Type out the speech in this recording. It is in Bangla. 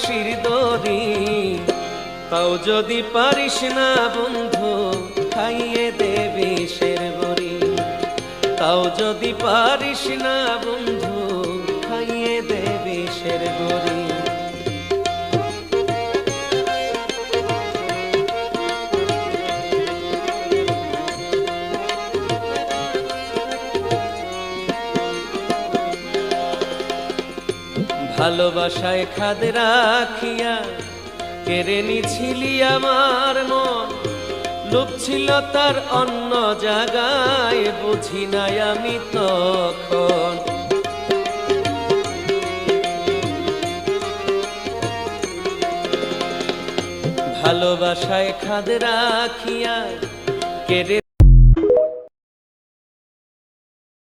ফাঁসির দড়ি, তাও যদি পারিস না বন্ধু খাইয়ে দে বিষের বড়ি, তাও যদি পারিস না বন্ধু খাইয়ে দে বিষের বড়ি। ভালোবাসায় খাদ রাখিয়া কেড়ে নিছিলি আমার মন, লোভ ছিল তার অন্য জায়গায়, বুঝি নাই আমি তখন। ভালোবাসায় খাদ রাখিয়া কেড়ে